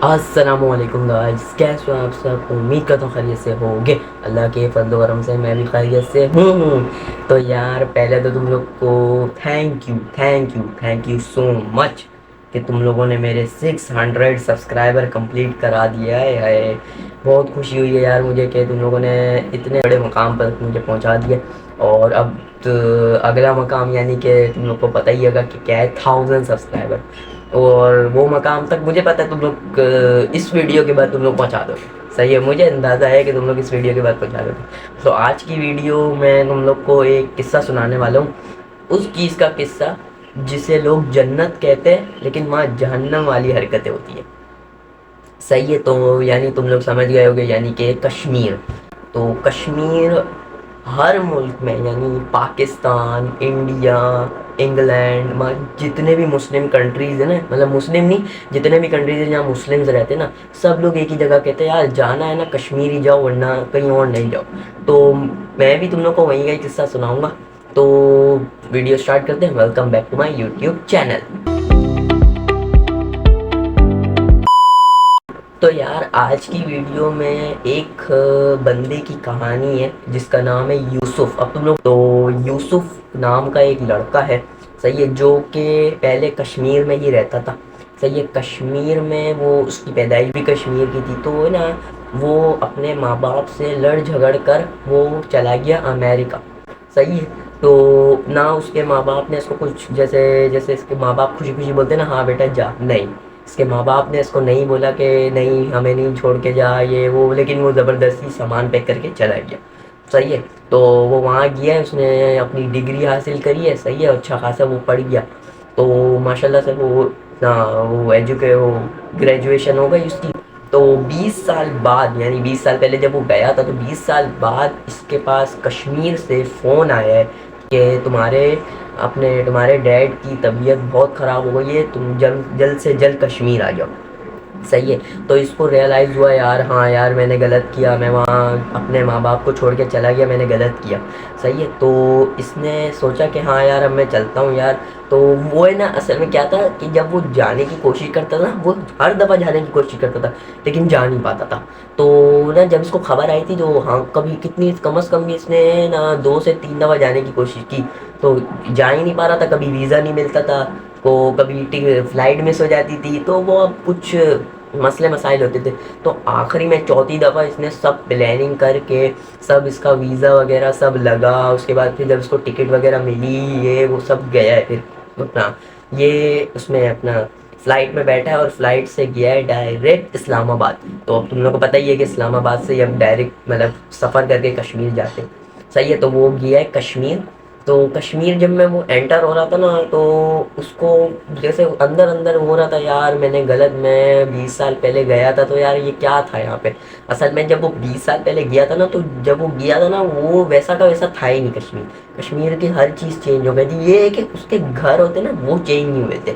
السلام علیکم گائز، کیسے ہو آپ سب؟ امید کرتا ہوں خیریت سے ہوں گے۔ اللہ کے فضل و کرم سے میں بھی خیریت سے ہوں۔ تو یار پہلے تو تم لوگ کو تھینک یو سو مچ کہ تم لوگوں نے میرے 600 سبسکرائبر کمپلیٹ کرا دیا ہے۔ بہت خوشی ہوئی ہے یار مجھے کہ تم لوگوں نے اتنے بڑے مقام پر مجھے پہنچا دیا۔ اور اب تو اگلا مقام یعنی کہ تم لوگ کو پتہ ہی ہوگا کہ کیا ہے، 1000 سبسکرائبر۔ اور وہ مقام تک مجھے پتہ ہے تم لوگ اس ویڈیو کے بعد تم لوگ پہنچا دو۔ صحیح ہے، مجھے اندازہ ہے کہ تم لوگ اس ویڈیو کے بعد پہنچا دو۔ تو آج کی ویڈیو میں تم لوگ کو ایک قصہ سنانے والا ہوں، اس چیز کا قصہ جسے لوگ جنت کہتے ہیں لیکن وہاں جہنم والی حرکتیں ہوتی ہیں۔ صحیح ہے، تو یعنی تم لوگ سمجھ گئے ہوگے، یعنی کہ کشمیر۔ تو کشمیر ہر ملک میں یعنی پاکستان، انڈیا، انگلینڈ، جتنے بھی مسلم کنٹریز ہیں نا، مطلب مسلم نہیں، جتنے بھی کنٹریز ہیں جہاں مسلمز رہتے ہیں نا، سب لوگ ایک ہی جگہ کہتے ہیں یار جانا ہے نا کشمیر ہی جاؤ ورنہ کہیں اور نہیں جاؤ۔ تو میں بھی تم لوگ کو وہیں کا ہی قصہ سناؤں گا۔ تو ویڈیو سٹارٹ کرتے ہیں۔ Welcome back to my YouTube channel. تو یار آج کی ویڈیو میں ایک بندے کی کہانی ہے جس کا نام ہے یوسف۔ اب تم لوگ تو یوسف نام کا ایک لڑکا ہے، صحیح ہے، جو کہ پہلے کشمیر میں ہی رہتا تھا۔ صحیح ہے، کشمیر میں وہ اس کی پیدائش بھی کشمیر کی تھی، تو نا وہ اپنے ماں باپ سے لڑ جھگڑ کر وہ چلا گیا امریکہ۔ صحیح ہے، تو نہ اس کے ماں باپ نے اس کو کچھ جیسے اس کے ماں باپ خوشی خوشی بولتے نا ہاں بیٹا جا، نہیں، اس کے ماں باپ نے اس کو نہیں بولا کہ نہیں ہمیں نہیں چھوڑ کے جا یہ وہ، لیکن وہ زبردستی سامان پیک کر کے چلا گیا۔ صحیح ہے، تو وہ وہاں گیا، اس نے اپنی ڈگری حاصل کری ہے، صحیح ہے، اچھا خاصا وہ پڑھ گیا، تو ماشاء اللہ سے وہ گریجویشن ہو گئی اس کی۔ تو 20 سال بعد، یعنی 20 سال پہلے جب وہ گیا تھا، تو 20 سال بعد اس کے پاس کشمیر سے فون آیا ہے کہ تمہارے ڈیڈ کی طبیعت بہت خراب ہو گئی ہے، تم جلد سے جلد کشمیر آ جاؤ۔ صحیح ہے، تو اس کو ریئلائز ہوا یار ہاں یار میں نے غلط کیا، میں وہاں اپنے ماں باپ کو چھوڑ کے چلا گیا، میں نے غلط کیا۔ صحیح ہے، تو اس نے سوچا کہ ہاں یار اب میں چلتا ہوں یار۔ تو وہ ہے نا، اصل میں کیا تھا کہ جب وہ جانے کی کوشش کرتا تھا، وہ ہر دفعہ جانے کی کوشش کرتا تھا لیکن جا نہیں پاتا تھا۔ تو نا جب اس کو خبر آئی تھی، تو ہاں کبھی کتنی کم از کم بھی اس نے نا 2 سے 3 دفعہ جانے کی کوشش کی، تو جا ہی نہیں پا رہا تھا، کبھی ویزا نہیں ملتا تھا، کو کبھی فلائٹ مس ہو جاتی تھی، تو وہ اب کچھ مسئلے مسائل ہوتے تھے۔ تو آخری میں چوتھی دفعہ اس نے سب پلاننگ کر کے سب اس کا ویزا وغیرہ سب لگا، اس کے بعد پھر جب اس کو ٹکٹ وغیرہ ملی یہ وہ سب گیا ہے، پھر اپنا یہ اس میں اپنا فلائٹ میں بیٹھا ہے اور فلائٹ سے گیا ہے ڈائریکٹ اسلام آباد۔ تو اب تم لوگوں کو پتہ ہی ہے کہ اسلام آباد سے اب ڈائریکٹ مطلب سفر کر کے کشمیر جاتے ہیں۔ صحیح ہے، تو وہ گیا ہے کشمیر۔ تو کشمیر جب میں وہ انٹر ہو رہا تھا نا، تو اس کو جیسے اندر اندر ہو رہا تھا یار میں نے غلط، میں 20 سال پہلے گیا تھا تو یار یہ کیا تھا یہاں پہ۔ اصل میں جب وہ 20 سال پہلے گیا تھا نا، تو جب وہ گیا تھا نا وہ ویسا کا ویسا تھا ہی نہیں کشمیر۔ کشمیر کی ہر چیز چینج ہو گئی تھی، یہ ہے کہ اس کے گھر ہوتے نا وہ چینج نہیں ہوئے تھے۔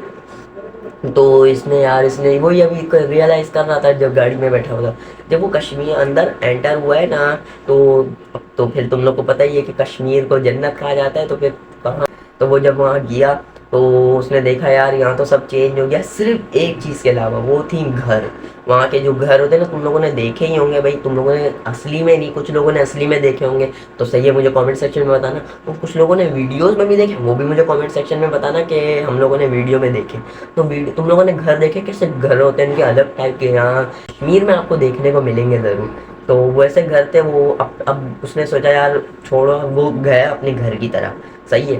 تو اس نے وہی ابھی ریئلائز کر رہا تھا جب گاڑی میں بیٹھا ہوا تھا، جب وہ کشمیر اندر انٹر ہوا ہے نا، تو پھر تم لوگ کو پتہ ہی ہے کہ کشمیر کو جنت کہا جاتا ہے، تو پھر کہاں، تو وہ جب وہاں گیا تو اس نے دیکھا یار یہاں تو سب چینج ہو گیا، صرف ایک چیز کے علاوہ، وہ تھی گھر۔ وہاں کے جو گھر ہوتے ہیں نا، تم لوگوں نے دیکھے ہی ہوں گے بھائی، تم لوگوں نے اصلی میں نہیں، کچھ لوگوں نے اصلی میں دیکھے ہوں گے، تو صحیح ہے مجھے کامنٹ سیکشن میں بتانا، اور کچھ لوگوں نے ویڈیوز میں بھی دیکھے، وہ بھی مجھے کامنٹ سیکشن میں بتانا کہ ہم لوگوں نے ویڈیو میں دیکھے۔ تو تم لوگوں نے گھر دیکھے کہ صرف گھر ہوتے ہیں ان کے الگ ٹائپ کے، یہاں کشمیر میں آپ کو دیکھنے کو ملیں گے ضرور۔ تو ویسے گھر تھے وہ، اب اس نے سوچا یار چھوڑو، وہ گیا اپنے گھر کی طرف۔ صحیح ہے،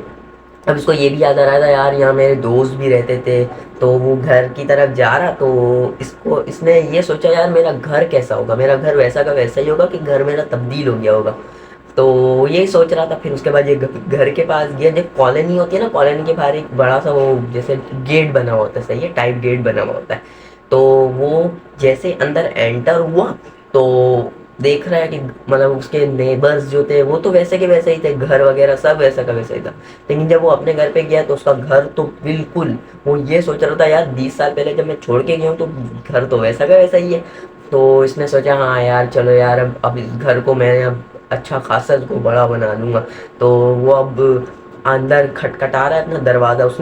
اب اس کو یہ بھی یاد آ رہا تھا یار یہاں میرے دوست بھی رہتے تھے، تو وہ گھر کی طرف جا رہا، تو اس نے یہ سوچا یار میرا گھر کیسا ہوگا، میرا گھر ویسا کا ویسا ہی ہوگا کہ گھر میرا تبدیل ہو گیا ہوگا۔ تو یہی سوچ رہا تھا، پھر اس کے بعد یہ گھر کے پاس گیا، جب کالونی ہوتی ہے نا، کالونی کے باہر ایک بڑا سا وہ جیسے گیٹ بنا ہوا ہوتا ہے، صحیح ہے، ٹائپ گیٹ بنا ہوا ہوتا ہے۔ تو وہ جیسے اندر انٹر ہوا تو دیکھ رہا ہے کہ مطلب اس کے نیبرز جو تھے وہ تو ویسے کے ویسے ہی تھے، گھر وغیرہ سب ویسا کا ویسا ہی تھا، لیکن جب وہ اپنے گھر پہ گیا تو اس کا گھر تو بالکل، وہ یہ سوچ رہا تھا یار 20 سال پہلے جب میں چھوڑ کے گیا ہوں تو گھر تو ویسا کا ویسا ہی ہے۔ تو اس نے سوچا ہاں یار چلو یار اب اس گھر کو میں اب اچھا خاصا اس کو بڑا بنا لوں گا۔ تو وہ اب اندر کھٹکھٹا رہا ہے اپنا دروازہ، اس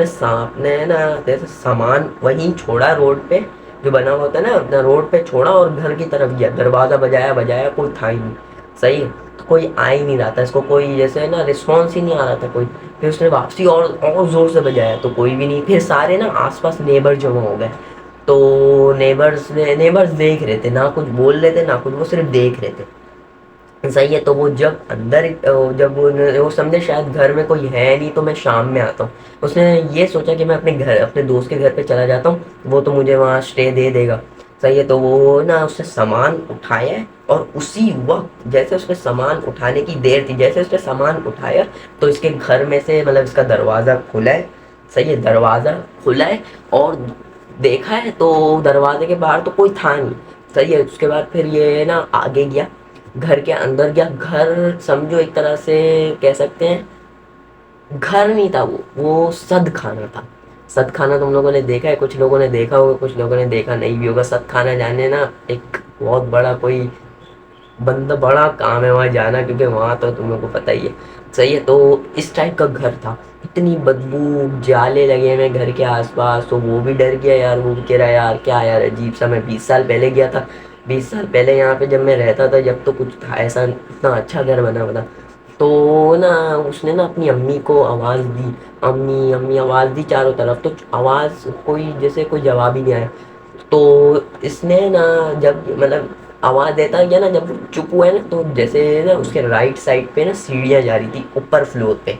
نے نا جیسے سامان وہیں چھوڑا روڈ پہ جو بنا ہوا ہوتا ہے نا اپنا روڈ پہ چھوڑا اور گھر کی طرف گیا, دروازہ بجایا بجایا کوئی تھا ہی نہیں, صحیح ہے, تو کوئی آ ہی نہیں رہا تھا, اس کو کوئی جیسے نا رسپانس ہی نہیں آ رہا تھا کوئی. پھر اس نے واپسی اور زور سے بجایا تو کوئی بھی نہیں. پھر سارے نا آس پاس نیبر جمع ہو گئے, تو نیبرز دیکھ رہے تھے, نہ کچھ بول رہے تھے نہ کچھ, وہ صرف دیکھ رہے تھے, صحیح ہے. تو وہ جب اندر جب وہ سمجھے شاید گھر میں کوئی ہے نہیں تو میں شام میں آتا ہوں, اس نے یہ سوچا کہ میں اپنے دوست کے گھر پہ چلا جاتا ہوں, وہ تو مجھے وہاں اسٹے دے دے گا, صحیح ہے. تو وہ نا اس نے سامان اٹھایا ہے, اور اسی وقت جیسے اس نے سامان اٹھانے کی دیر تھی, جیسے اس نے سامان اٹھایا تو اس کے گھر میں سے مطلب اس کا دروازہ کھلا ہے, صحیح ہے, دروازہ کھلا ہے, اور دیکھا ہے تو دروازے کے باہر تو کوئی تھا نہیں, صحیح ہے. اس کے بعد پھر یہ نا آگے گیا, گھر کے اندر گیا. گھر سمجھو ایک طرح سے کہہ سکتے ہیں گھر نہیں تھا, وہ سد خانہ تھا. سد خانہ تم لوگوں نے دیکھا ہے, کچھ لوگوں نے دیکھا ہوگا, کچھ لوگوں نے دیکھا نہیں بھی ہوگا. سد خانہ جانے نا ایک بہت بڑا کوئی بڑا کام ہے وہاں جانا, کیونکہ وہاں تو تم لوگ کو پتہ ہی ہے, صحیح ہے. تو اس ٹائپ کا گھر تھا, اتنی بدبو, جالے لگے ہوئے گھر کے آس پاس. تو وہ بھی ڈر گیا یار, وہ بھی کہہ رہا یار کیا یار عجیب سا, میں 20 سال پہلے گیا تھا, 20 سال پہلے یہاں پہ جب میں رہتا تھا, جب تو کچھ تھا ایسا, اتنا اچھا گھر بنا ہوا تھا. تو نا اس نے نا اپنی امی کو آواز دی, امی امی آواز دی چاروں طرف, تو آواز کوئی جیسے کوئی جواب ہی نہیں آیا. تو اس نے نا جب مطلب آواز دیتا گیا نا, جب چپ ہوا ہے نا, تو جیسے نا اس کے رائٹ سائڈ پہ نا سیڑھیاں جا رہی تھی اوپر فلور پہ,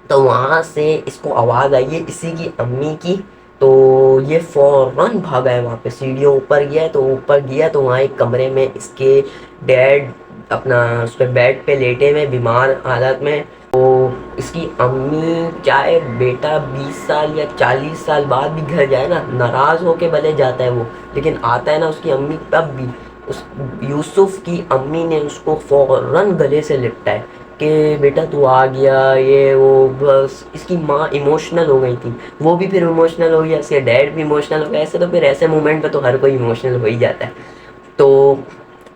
تو وہاں سے اس کو آواز آئی ہے اسی کی امی کی. تو یہ فوراً بھاگا ہے وہاں پہ, سیڑھیوں اوپر گیا ہے, تو اوپر گیا تو وہاں ایک کمرے میں اس کے ڈیڈ اپنا اس پہ بیڈ پہ لیٹے ہوئے بیمار حالت میں. تو اس کی امی, چاہے بیٹا 20 سال یا 40 سال بعد بھی گھر جائے نا, ناراض ہو کے بھلے جاتا ہے وہ, لیکن آتا ہے نا اس کی امی تب بھی. اس یوسف کی امی نے اس کو فوراً گلے سے لپٹا ہے کہ بیٹا تو آ گیا, یہ وہ. بس اس کی ماں ایموشنل ہو گئی تھی, وہ بھی پھر ایموشنل ہو گیا, اس کے ڈیڈ بھی ایموشنل ہو گیا. ایسے تو پھر ایسے مومنٹ پہ تو ہر کوئی ایموشنل ہو ہی جاتا ہے. تو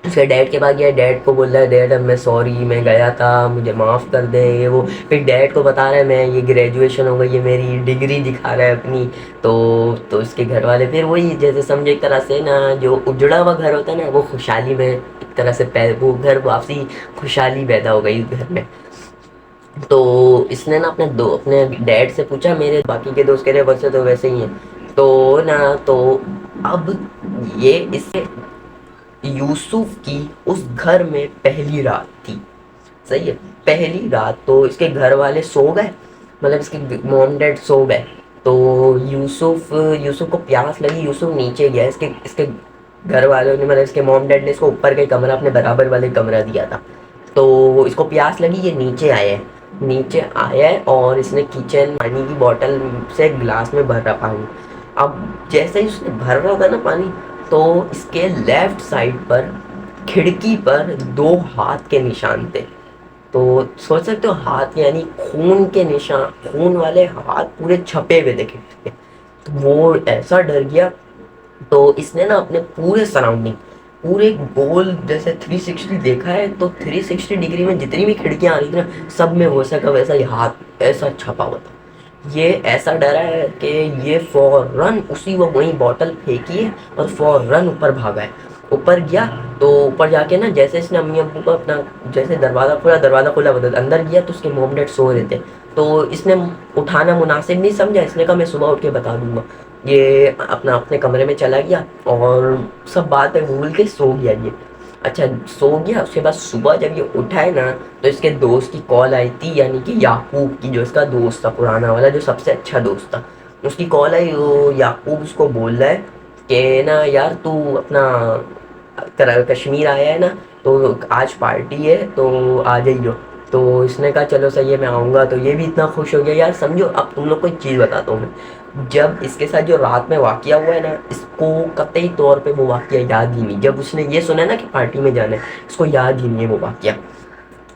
اس کے ڈیڈ کے پاس گیا, ڈیڈ کو بول رہا ہے ڈیڈ اب میں سوری, میں گیا تھا, مجھے معاف کر دیں, یہ وہ. پھر ڈیڈ کو بتا رہا ہے میں یہ گریجویشن ہو گئی ہے میری, ڈگری دکھا رہا ہے اپنی. تو اس کے گھر والے پھر وہی جیسے سمجھے ایک طرح سے نا, جو اجڑا ہوا گھر ہوتا ہے نا, وہ خوشحالی میں ایک طرح سے وہ گھر واپسی خوشحالی پیدا ہو گئی اس گھر میں. تو اس نے نا اپنے ڈیڈ سے پوچھا, میرے باقی کے دوست کہہ رہے ویسے تو ویسے ہی ہیں. تو نا تو اب یہ اس سے یوسف کی اس گھر میں پہلی رات تھی, صحیح ہے, پہلی رات. تو اس کے گھر والے سو گئے, مطلب اس کے موم ڈیڈ سو گئے. تو یوسف کو پیاس لگی, یوسف نیچے گیا. اس کے گھر والوں نے مطلب اس کے موم ڈیڈ نے اس کو اوپر کا کمرہ اپنے برابر والے کمرہ دیا تھا. تو اس کو پیاس لگی, یہ نیچے آیا ہے, اور اس نے کچن پانی کی بوٹل سے گلاس میں بھر رہا پانی. اب جیسے ہی اس نے بھر رہا تھا نا پانی, تو اس کے لیفٹ سائڈ پر کھڑکی پر 2 ہاتھ کے نشان تھے. تو سوچ سکتے ہو, ہاتھ یعنی خون کے نشان, خون والے ہاتھ پورے چھپے ہوئے تھے. تو وہ ایسا ڈر گیا. تو اس نے نا اپنے پورے سراؤنڈنگ, پورے گول جیسے 360 دیکھا ہے, تو 360 ڈگری میں جتنی بھی کھڑکیاں آ رہی تھیں نا, سب میں ویسا کا ویسا یہ ہاتھ ایسا چھپا ہوا تھا. یہ ایسا ڈرا ہے کہ یہ فوراً اسی وہ وہیں بوٹل پھینکی ہے, اور فوراً اوپر بھاگا ہے. اوپر گیا تو اوپر جا کے نا جیسے اس نے امی ابو کو اپنا جیسے دروازہ کھلا اندر گیا, تو اس کے موم ڈیڈ سو رہے تھے. تو اس نے اٹھانا مناسب نہیں سمجھا, اس نے کہا میں صبح اٹھ کے بتا دوں گا. یہ اپنے کمرے میں چلا گیا, اور سب باتیں بھول کے سو گیا. یہ اچھا سو گیا. اس کے بعد صبح جب یہ اٹھا ہے نا, تو اس کے دوست کی کال آئی تھی, یعنی کہ یعقوب کی, جو اس کا دوست تھا پرانا والا, جو سب سے اچھا دوست تھا. اس کی کال آئی, وہ یعقوب اس کو بول رہا ہے کہ نا یار تو اپنا کشمیر آیا ہے نا, تو آج پارٹی ہے تو آ جائیو. تو اس نے کہا چلو صحیح ہے میں آؤں گا. تو یہ بھی اتنا خوش ہو گیا. یار سمجھو, اب تم لوگ کو ایک چیز بتاتا ہوں میں, جب اس کے ساتھ جو رات میں واقعہ ہوا ہے نا, اس کو قطعی طور پہ وہ واقعہ یاد ہی نہیں. جب اس نے یہ سنا نا کہ پارٹی میں جانا ہے, اس کو یاد ہی نہیں ہے وہ واقعہ.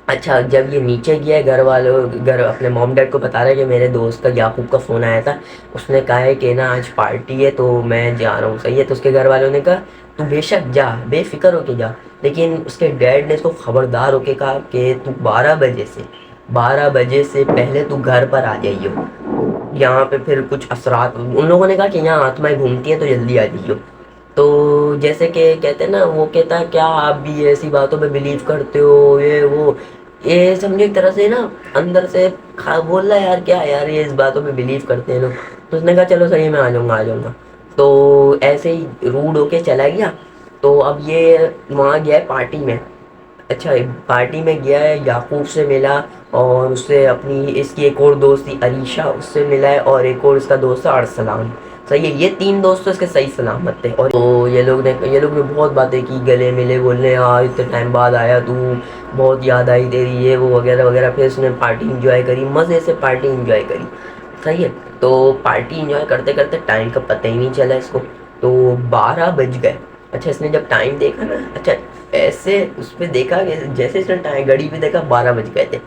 اچھا جب یہ نیچے گیا ہے, گھر اپنے موم ڈیڈ کو بتا رہا ہے کہ میرے دوست کا یعقوب کا فون آیا تھا, اس نے کہا ہے کہ نا آج پارٹی ہے تو میں جا رہا ہوں, صحیح ہے. تو اس کے گھر والوں نے کہا تو بے شک جا, بے فکر ہو کے جا. لیکن اس کے ڈیڈ نے اس کو خبردار ہو کے کہا کہ تو 12 بجے سے پہلے تو گھر پر آ جائیو. یہاں پہ پھر کچھ اثرات, ان لوگوں نے کہا کہ یہاں آتمائیں گھومتی ہیں تو جلدی آ جائیو. تو جیسے کہ کہتے ہیں نا، وہ کہتا ہے کیا آپ بھی ایسی باتوں پہ بلیو کرتے ہو، یہ وہ، یہ سمجھو ایک طرح سے نا اندر سے بول رہا ہے یار کیا یار یہ اس باتوں پہ بلیو کرتے ہیں لوگ. تو اس نے کہا چلو صحیح میں آ جاؤں گا آ جاؤں گا. تو ایسے ہی روڈ ہو کے چلا گیا. تو اب یہ وہاں گیا ہے پارٹی میں. اچھا پارٹی میں گیا ہے، یعقوب سے ملا، اور اس سے اپنی اس کی ایک اور دوست تھی عریشہ، اس سے ملا ہے، اور ایک اور اس کا دوست ہے ارسلان. صحیح ہے، یہ تین دوست اس کے صحیح سلامت تھے. اور تو یہ لوگ نے بہت باتیں کی، گلے ملے، بولنے یار اتنے ٹائم بعد آیا تو، بہت یاد آئی تیری، یہ وہ وغیرہ وغیرہ. پھر اس نے پارٹی انجوائے کری، مزے سے پارٹی انجوائے کری. صحیح ہے. تو پارٹی انجوائے کرتے کرتے ٹائم کا پتہ ہی نہیں چلا اس کو. تو 12 بج گئے. اچھا اس نے جب ٹائم دیکھا نا، اچھا ایسے اس پہ دیکھا کہ جیسے اس نے گھڑی پہ دیکھا 12 بج گئے تھے.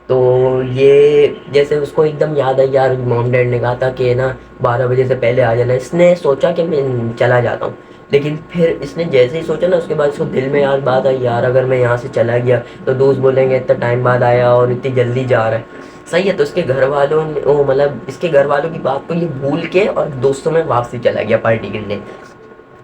تو یہ جیسے اس کو ایک دم یاد آئی یار موم ڈیڈ نے کہا تھا کہ نا 12 بجے سے پہلے آ جانا. اس نے سوچا کہ میں چلا جاتا ہوں. لیکن پھر اس نے جیسے ہی سوچا نا، اس کے بعد اس کو دل میں یار بات آئی یار اگر میں یہاں سے چلا گیا تو دوست بولیں گے اتنا ٹائم بعد آیا اور اتنی جلدی جا رہا ہے. صحیح ہے. تو اس کے گھر والوں نے مطلب اس کے گھر والوں کی بات کو یہ بھول کے اور دوستوں میں واپسی چلا گیا پارٹی کرنے.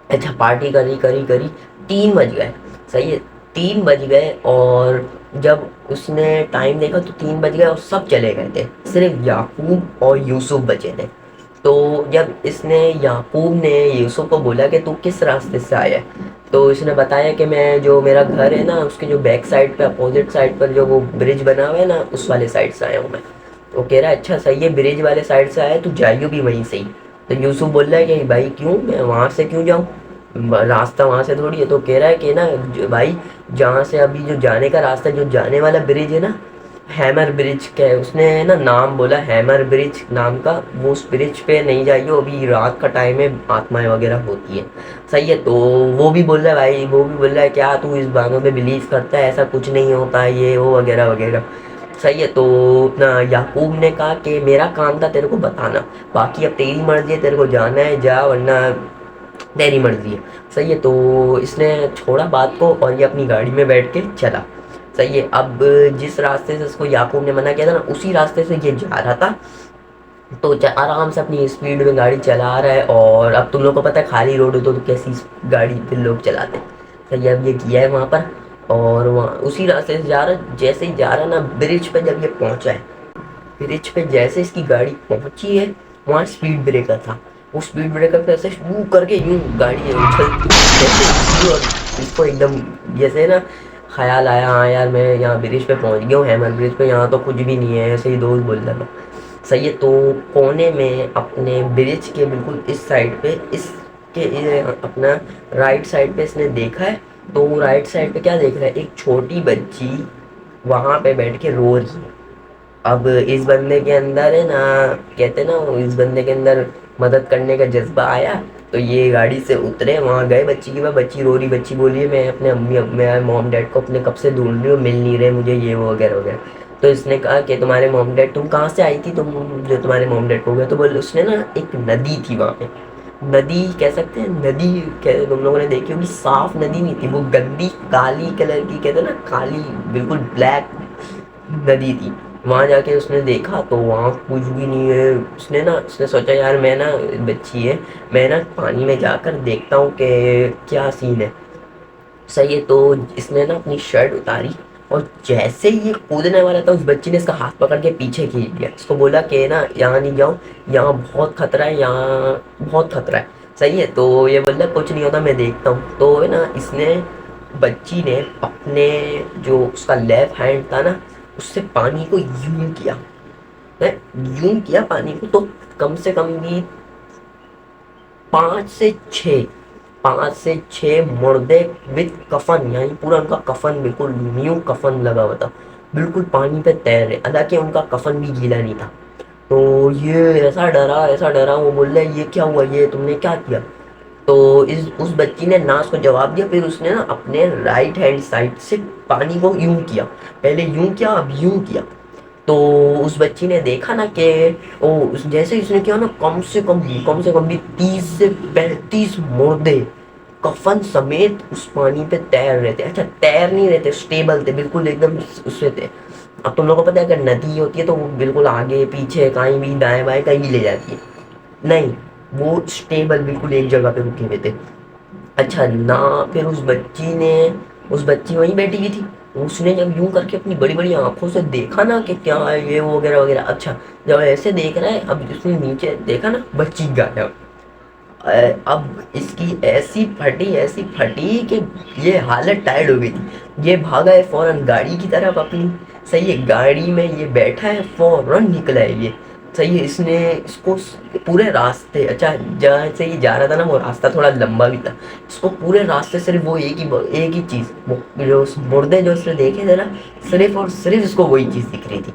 اچھا پارٹی کری کری کری 3 بج گئے. صحیح ہے. 3 بج گئے اور جب اس نے ٹائم دیکھا تو 3 بج گئے اور سب چلے گئے تھے، صرف یعقوب اور یوسف بچے تھے. تو جب اس نے یعقوب نے یوسف کو بولا کہ تو کس راستے سے آیا ہے، تو اس نے بتایا کہ میں جو میرا گھر ہے نا اس کے جو بیک سائڈ پہ اپوزٹ سائڈ پر جو وہ برج بنا ہوا ہے نا اس والے سائڈ سے آیا ہوں میں. تو کہہ رہا ہے اچھا صحیح ہے، برج والے سائڈ سے آیا تو جائیو بھی وہیں سے ہی. تو یوسف بول رہا ہے کہ بھائی کیوں، میں وہاں سے کیوں جاؤں، راستہ وہاں سے تھوڑی ہے. تو کہہ رہا ہے کہ نا بھائی جہاں سے ابھی جو جانے کا راستہ، جو جانے والا برج ہے نا، ہیمر برج کا ہے. اس نے نا نام بولا ہیمر برج نام کا، وہ اس برج پہ نہیں جائیے، ابھی رات کا ٹائم ہے، آتمائیں وغیرہ ہوتی ہیں. صحیح ہے. تو وہ بھی بول رہا ہے بھائی، وہ بھی بول رہا ہے کیا تو اس باتوں پہ بلیو کرتا ہے، ایسا کچھ نہیں ہوتا یہ وہ وغیرہ وغیرہ. صحیح ہے. تو اپنا یعقوب نے کہا کہ میرا کام تھا تیرے کو بتانا، باقی اب تیری مرضی ہے، تیرے کو جانا ہے جا ورنہ تیری مرضی ہے. صحیح ہے. تو اس نے چھوڑا بات کو اور یہ اپنی گاڑی میں بیٹھ کے چلا. صحیح ہے. اب جس راستے سے اس کو یعقوب نے منع کیا تھا نا اسی راستے سے یہ جا رہا تھا. تو آرام سے اپنی اسپیڈ میں گاڑی چلا رہا ہے. اور اب تم لوگ کو پتہ ہے خالی روڈ ہو تو کیسی گاڑی پھر لوگ چلاتے ہیں. صحیح ہے. اب یہ کیا ہے وہاں پر اور وہاں اسی راستے سے جا رہا ہے. جیسے ہی جا رہا ہے نا برج پہ جب یہ پہنچا ہے، برج پہ جیسے اس کی گاڑی پہنچی ہے وہاں اسپیڈ بریکر تھا. وہ اسپیڈ بریکر پہ ایسے شروع کر کے یوں گاڑی اچھلتی جیسے اچھلی، اور اس کو ایک دم جیسے نا خیال آیا ہاں یار میں یہاں برج پہ پہنچ گیا ہوں، ہیمر برج پہ، یہاں تو کچھ بھی نہیں ہے، ایسے ہی دوست بول رہا تھا. صحیح ہے. تو کونے میں اپنے برج کے بالکل اس سائڈ پہ اس کے اپنا رائٹ سائڈ پہ اس نے دیکھا ہے. تو وہ رائٹ سائڈ پہ کیا دیکھ رہا ہے، ایک چھوٹی بچی وہاں پہ بیٹھ کے رو رہی ہے. اب اس بندے کے اندر ہے نا، کہتے نا اس بندے کے اندر مدد کرنے کا جذبہ آیا. تو یہ گاڑی سے اترے، وہاں گئے بچی کے پاس. بچی رو رہی، بچی بولی ہے میں اپنے میں موم ڈیڈ کو اپنے کب سے ڈھونڈ رہی ہوں، مل نہیں رہے مجھے یہ وہ وغیرہ وغیرہ. تو اس نے کہا کہ تمہارے موم ڈیڈ، تم کہاں سے آئی تھی، تم جو تمہارے موم ڈیڈ کو گیا. تو بول اس نے نا ایک ندی تھی وہاں پہ، ندی کہہ سکتے ہیں، ندی تم لوگوں نے دیکھی ہوگی، صاف ندی نہیں تھی وہ، گندی کالی کلر کی، کہتے ہیں نا کالی بالکل بلیک ندی تھی. وہاں جا کے اس نے دیکھا تو وہاں کچھ بھی نہیں ہے. اس نے سوچا یار میں نا بچی ہے، میں نا پانی میں جا کر دیکھتا ہوں کہ کیا سین ہے. صحیح ہے. تو اس نے نا اپنی شرٹ اتاری اور جیسے ہی یہ کودنے والا تھا اس بچی نے اس کا ہاتھ پکڑ کے پیچھے کھینچ لیا. اس کو بولا کہ نا یہاں نہیں جاؤ، یہاں بہت خطرہ ہے، یہاں بہت خطرہ ہے. صحیح ہے. تو یہ بولا کچھ نہیں ہوتا میں دیکھتا ہوں. تو ہے نا اس نے بچی نے اپنے جو اس کا لیفٹ ہینڈ تھا نا اس سے پانی کو یوں کیا، یوں کیا پانی کو. تو کم سے کم بھی 5 سے 6 مردے وتھ کفن، یعنی پورا ان کا کفن بالکل نیو کفن لگا ہوا تھا، بالکل پانی پہ تیر رہے، حالانکہ ان کا کفن بھی گیلا نہیں تھا. تو یہ ایسا ڈرا وہ بول رہا ہے یہ کیا ہوا، یہ تم نے کیا کیا. تو اس بچی نے نہ اس کو جواب دیا. پھر اس نے نا اپنے رائٹ ہینڈ سائڈ سے پانی کو یوں کیا، پہلے یوں کیا اب یوں کیا. تو اس بچی نے دیکھا نا کہ جیسے اس نے کیا نا کم سے کم بھی 30 سے 35 مردے کفن سمیت اس پانی پہ تیر رہے تھے. اچھا تیر نہیں رہتے، اسٹیبل تھے بالکل ایک دم اس سے تھے. اب تم لوگوں کو پتا ہے اگر ندی ہوتی ہے تو وہ بالکل آگے پیچھے کہیں بھی دائیں بائیں کہیں بھی لے جاتی ہے، نہیں وہ اسٹیبل بالکل ایک جگہ پہ رکے ہوئے تھے. اچھا نہ، پھر اس بچی وہیں بیٹھی ہوئی تھی، اس نے جب یوں کر کے اپنی بڑی بڑی آنکھوں سے دیکھا نا کہ کیا ہے یہ وہ وغیرہ وغیرہ، اچھا جب ایسے دیکھ رہا ہے، اب اس نے نیچے دیکھا نا بچی غائب، اب اس کی ایسی پھٹی کہ یہ حالت ٹائرڈ ہو گئی تھی، یہ بھاگا ہے فوراً گاڑی کی طرف اپنی، صحیح ہے، گاڑی میں یہ بیٹھا ہے، فوراً نکلا ہے یہ، صحیح ہے، اس نے اس کو پورے راستے، اچھا جہاں سے یہ جا رہا تھا نا وہ راستہ تھوڑا لمبا بھی تھا، اس کو پورے راستے صرف وہ ایک ہی چیز، وہ جو مردے جو اس نے دیکھے تھے نا، صرف اور صرف اس کو وہی چیز دکھ رہی تھی۔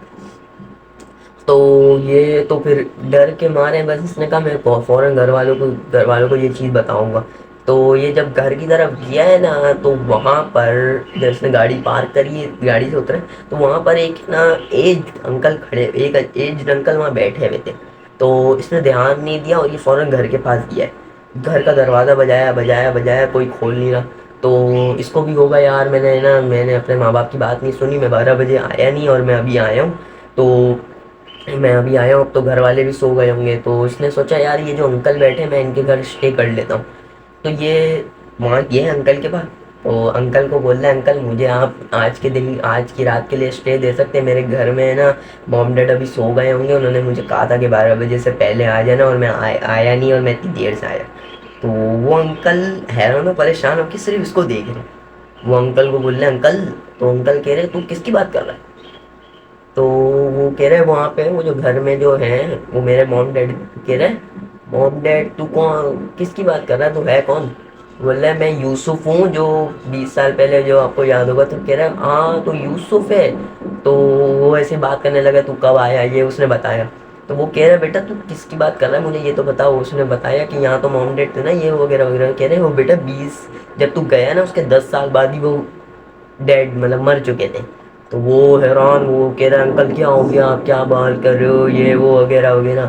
تو یہ تو پھر ڈر کے مارے بس اس نے کہا میں فوراً گھر والوں کو یہ چیز بتاؤں گا۔ تو یہ جب گھر کی طرف گیا ہے نا، تو وہاں پر جب اس نے گاڑی پارک کری، گاڑی سے اترے، تو وہاں پر ایک نا ایجڈ انکل کھڑے، ایک ایجڈ انکل وہاں بیٹھے ہوئے تھے، تو اس نے دھیان نہیں دیا اور یہ فوراً گھر کے پاس گیا ہے، گھر کا دروازہ بجایا بجایا بجایا، کوئی کھول نہیں رہا، تو اس کو بھی ہوگا یار میں نے اپنے ماں باپ کی بات نہیں سنی، میں 12 بجے آیا نہیں اور میں ابھی آیا ہوں، تو میں ابھی آیا ہوں، اب تو گھر والے بھی سو گئے ہوں گے، تو اس نے سوچا یار یہ جو انکل بیٹھے میں ان کے گھر اسٹے کر لیتا ہوں، تو یہ وہاں گئے انکل کے پاس، تو انکل کو بول رہا ہے انکل مجھے آپ آج کی رات کے لیے اسٹے دے سکتے ہیں، میرے گھر میں ہے نا موم ڈیڈ ابھی سو گئے ہوں گے، انہوں نے مجھے کہا تھا کہ 12 بجے سے پہلے آ جانا، اور میں آیا نہیں اور میں اتنی دیر سے آیا۔ تو وہ انکل حیران و پریشان ہو کے صرف اس کو دیکھ رہے، وہ انکل کو بول رہے ہیں انکل، تو انکل کہہ رہے تو کس کی بات کر رہا ہے؟ تو وہ کہہ رہے وہاں پہ وہ جو گھر میں جو ہیں وہ میرے موم ڈیڈ، کہہ رہے موم ڈیڈ تو کون، کس کی بات کر رہا ہے، تو ہے کون؟ بول رہا ہے میں یوسف ہوں، جو 20 سال پہلے جو آپ کو یاد ہوگا، تو کہہ رہا ہے ہاں تو یوسف ہے، تو وہ ایسے بات کرنے لگا تو کب آیا یہ اس نے بتایا، تو وہ کہہ رہا ہے بیٹا تو کس کی بات کر رہا ہے مجھے یہ تو بتاؤ، اس نے بتایا کہ یہاں تو موم ڈیڈ تھے نا یہ وغیرہ وغیرہ، کہہ رہے وہ بیٹا 20 جب تو گیا نا اس کے 10 سال بعد ہی وہ ڈیڈ مطلب مر چکے تھے۔ تو وہ حیران، وہ کہہ رہا ہے انکل کیا ہو گیا، آپ کیا بات کر رہے ہو یہ وہ وغیرہ وغیرہ،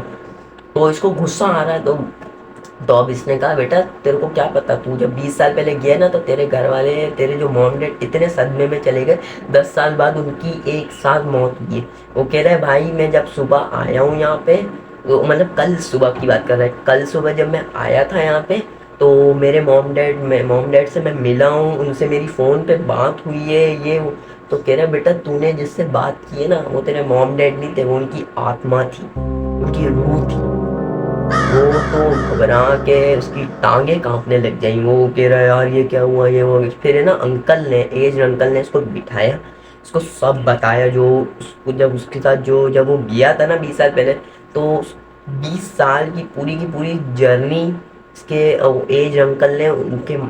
تو اس کو غصہ آ رہا ہے، تو اب اس نے کہا بیٹا تیرے کو کیا پتا، تو جب 20 سال پہلے گیا نا تو تیرے گھر والے تیرے جو موم ڈیڈ اتنے صدمے میں چلے گئے، 10 سال بعد ان کی ایک ساتھ موت ہوئی ہے۔ وہ کہہ رہا ہے بھائی میں جب صبح آیا ہوں یہاں پہ، مطلب کل صبح کی بات کر رہا ہے، کل صبح جب میں آیا تھا یہاں پہ، تو میرے موم ڈیڈ سے میں ملا ہوں، ان سے میری فون پہ بات ہوئی ہے یہ وہ، تو کہہ رہا بیٹا تو نے جس سے بات کی ہے نا وہ تیرے موم ڈیڈ نہیں تھے، وہ ان کی آتما تھی، ان کی روح تھی، وہ تو گھبرا کے اس کی ٹانگیں کانپنے لگ جائیں، وہ کہہ رہا ہے یار یہ کیا ہوا یہ وہ، پھر ہے نا انکل نے ایج انکل نے اس کو بٹھایا، اس کو سب بتایا، جو اس کو جب اس کے ساتھ جب وہ گیا تھا نا 20 سال پہلے، تو 20 سال کی پوری جرنی اس کے ایج انکل نے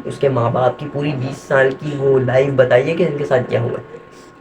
اس کے ماں باپ کی پوری 20 سال کی وہ لائف بتائی ہے کہ ان کے ساتھ کیا ہوا ہے،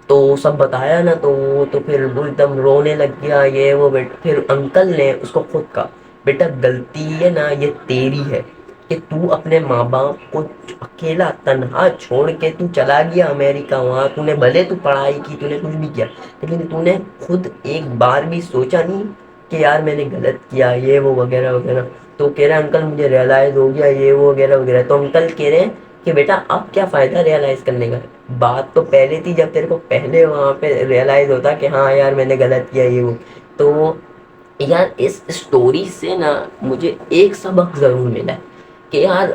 تو سب بتایا نا، تو وہ تو پھر وہ ایک دم رونے لگ گیا یہ وہ، پھر انکل نے اس کو خود کہا بیٹا غلطی ہے نا یہ تیری ہے کہ تو اپنے ماں باپ کو اکیلا تنہا چھوڑ کے تو چلا گیا امریکہ، وہاں تو نے بھلے تو پڑھائی کی، تو نے کچھ بھی کیا، لیکن تو نے خود ایک بار بھی سوچا نہیں کہ یار میں نے غلط کیا یہ وہ وغیرہ وغیرہ، تو کہہ رہا انکل مجھے ریئلائز ہو گیا یہ وہ وغیرہ وغیرہ، تو انکل کہہ رہے ہیں کہ بیٹا اب کیا فائدہ ریئلائز کرنے کا، بات تو پہلے تھی جب تیرے کو پہلے وہاں پہ ریئلائز ہوتا کہ ہاں یار میں نے غلط کیا یہ وہ، تو یار اس اسٹوری سے نا مجھے ایک سبق ضرور ملا ہے کہ یار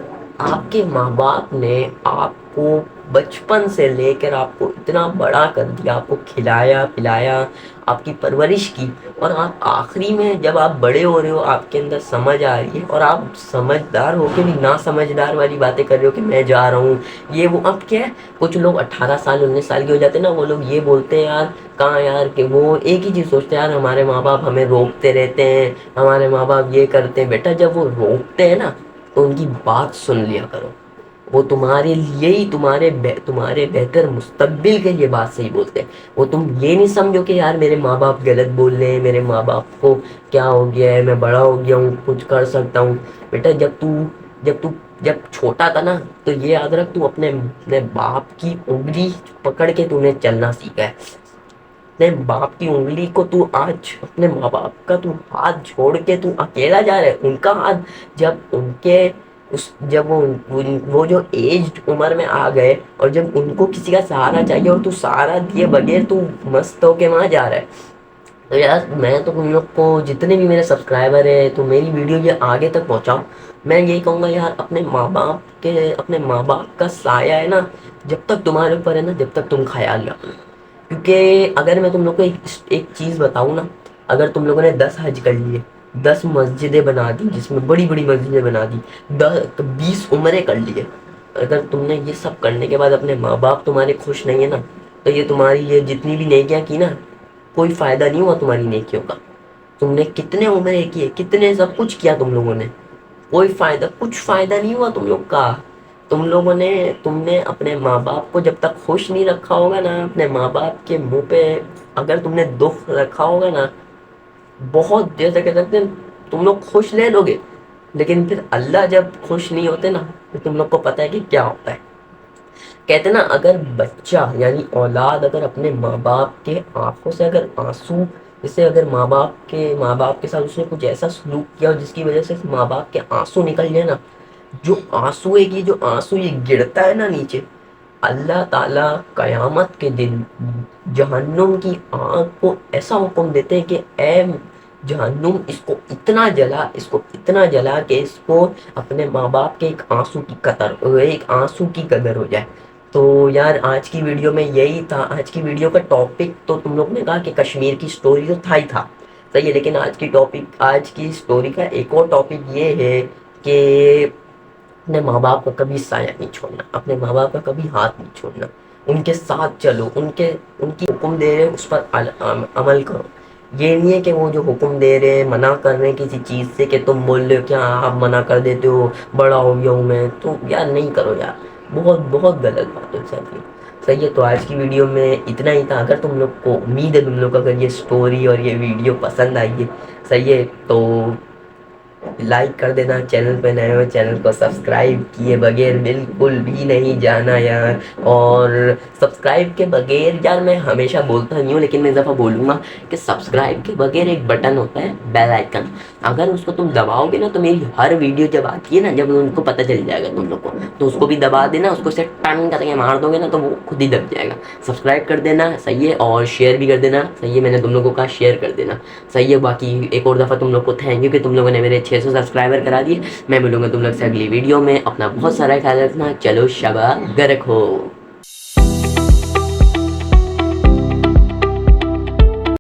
آپ کے ماں باپ نے آپ کو بچپن سے لے کر آپ کو اتنا بڑا کر دیا، آپ کو کھلایا پلایا، آپ کی پرورش کی، اور آپ آخری میں جب آپ بڑے ہو رہے ہو آپ کے اندر سمجھ آ رہی ہے، اور آپ سمجھدار ہو کے بھی نا سمجھدار والی باتیں کر رہے ہو کہ میں جا رہا ہوں یہ وہ، اب کیا ہے کچھ لوگ 18 سال 19 سال کے ہو جاتے ہیں نا، وہ لوگ یہ بولتے ہیں یار کہاں یار، کہ وہ ایک ہی چیز سوچتے ہیں یار ہمارے ماں باپ ہمیں روکتے رہتے ہیں، ہمارے ماں باپ یہ کرتے ہیں، بیٹا جب وہ روکتے ہیں نا تو ان کی بات سن لیا کرو، وہ تمہارے لیے ہی تمہارے بہتر مستقبل کے لیے بات صحیح بولتے ہیں، وہ تم یہ نہیں سمجھو کہ یار میرے ماں باپ غلط بول رہے ہیں، میرے ماں باپ کو کیا ہو گیا ہے، میں بڑا ہو گیا ہوں کچھ کر سکتا ہوں، بیٹا جب چھوٹا تھا نا تو یہ یاد رکھ تو اپنے باپ کی انگلی پکڑ کے تو نے چلنا سیکھا ہے، اپنے باپ کی انگلی کو تو آج اپنے ماں باپ کا تو ہاتھ چھوڑ کے تو اکیلا جا رہا ہے، ان کا ہاتھ جب ان کے جب وہ جو ایجڈ عمر میں آ گئے اور جب ان کو کسی کا سہارا چاہیے اور تو سہارا دیے بغیر تو مست ہو کے وہاں جا رہا ہے، تو یار میں تو تم لوگ کو جتنے بھی میرے سبسکرائبر ہیں تو میری ویڈیو یہ آگے تک پہنچاؤ. میں یہی کہوں گا یار اپنے ماں باپ کا سایہ ہے نا جب تک تمہارے اوپر ہے نا جب تک تم خیال رکھو. کیونکہ اگر میں تم لوگ کو ایک چیز بتاؤں نا, اگر تم لوگوں نے 10 حج کر لیے, 10 مسجدیں بنا دی جس میں بڑی بڑی مسجدیں بنا دی, 20 عمرے کر لیے, اگر تم نے یہ سب کرنے کے بعد اپنے ماں باپ تمہارے خوش نہیں ہے نا تو یہ تمہاری یہ جتنی بھی نیکیاں کی نا کوئی فائدہ نہیں ہوا تمہاری نیکیوں کا. تم نے کتنے عمرے کیے, کتنے سب کچھ کیا تم لوگوں نے, کوئی فائدہ کچھ فائدہ نہیں ہوا تم لوگ کا. تم نے اپنے ماں باپ کو جب تک خوش نہیں رکھا ہوگا نا, اپنے ماں باپ کے منہ پہ اگر تم نے دکھ رکھا ہوگا نا, بہت دیر سے کہہ سکتے ہیں تم لوگ خوش لے لو گے, لیکن پھر اللہ جب خوش نہیں ہوتے نا تو تم لوگ کو پتہ ہے کہ کیا ہوتا ہے. کہتے نا اگر بچہ یعنی اولاد اگر اپنے ماں باپ کے آنکھوں سے اگر آنسو, جسے اگر ماں باپ کے ساتھ اس نے کچھ ایسا سلوک کیا جس کی وجہ سے ماں باپ کے آنسو نکل جائے نا, جو آنسو یہ گرتا ہے نا نیچے, اللہ تعالیٰ قیامت کے دن جہنم کی آگ کو ایسا حکم دیتے ہیں کہ اے جہنم اس کو اتنا جلا کہ اس کو اپنے ماں باپ کے ایک آنسو کی قدر ہو جائے. تو یار آج کی ویڈیو میں یہی تھا. آج کی ویڈیو کا ٹاپک تو تم لوگ نے کہا کہ کشمیر کی سٹوری تو تھا ہی تھا, صحیح ہے, لیکن آج کی سٹوری کا ایک اور ٹاپک یہ ہے کہ اپنے ماں باپ کا کبھی سایہ نہیں چھوڑنا, اپنے ماں باپ کا کبھی ہاتھ نہیں چھوڑنا, ان کے ساتھ چلو, ان کی حکم دے رہے اس پر عمل کرو. یہ نہیں ہے کہ وہ جو حکم دے رہے ہیں منع کر رہے ہیں کسی چیز سے کہ تم بول رہے ہو کیا آپ منع کر دیتے ہو, بڑا ہو گیا ہوں میں, تو یار نہیں کرو یار, بہت بہت غلط بات ہے سر. صحیح ہے, تو آج کی ویڈیو میں اتنا ہی تھا. اگر تم لوگ کو امید ہے تم لوگ کو اگر یہ سٹوری اور یہ ویڈیو پسند آئی ہے, صحیح ہے, تو لائک کر دینا. چینل پہ نئے ہو چینل کو سبسکرائب کیے بغیر بالکل بھی نہیں جانا یار. اور سبسکرائب کے بغیر یار میں ہمیشہ بولتا نہیں ہوں لیکن میں اس دفعہ بولوں گا کہ سبسکرائب کے بغیر ایک بٹن ہوتا ہے بیل آئکن, اگر اس کو تم دباؤ گے نا تو میری ہر ویڈیو جب آتی ہے نا, جب ان کو پتہ چل جائے گا تم لوگ کو, تو اس کو بھی دبا دینا, اس کو سے ٹن کر کے مار دو گے نا تو وہ خود ہی دب جائے گا. سبسکرائب کر دینا, صحیح ہے, اور شیئر بھی کر دینا, صحیح ہے, میں نے تم لوگوں کا شیئر کر دینا, صحیح ہے. باقی ایک اور دفعہ تم لوگ کو تھینک یو کہ تم لوگوں نے میرے 600 سبسکرائبر کرا دیے. میں ملوں گا تم لوگ سے اگلی ویڈیو میں. اپنا بہت سارا خیال رکھنا. چلو شبہ گرک ہو.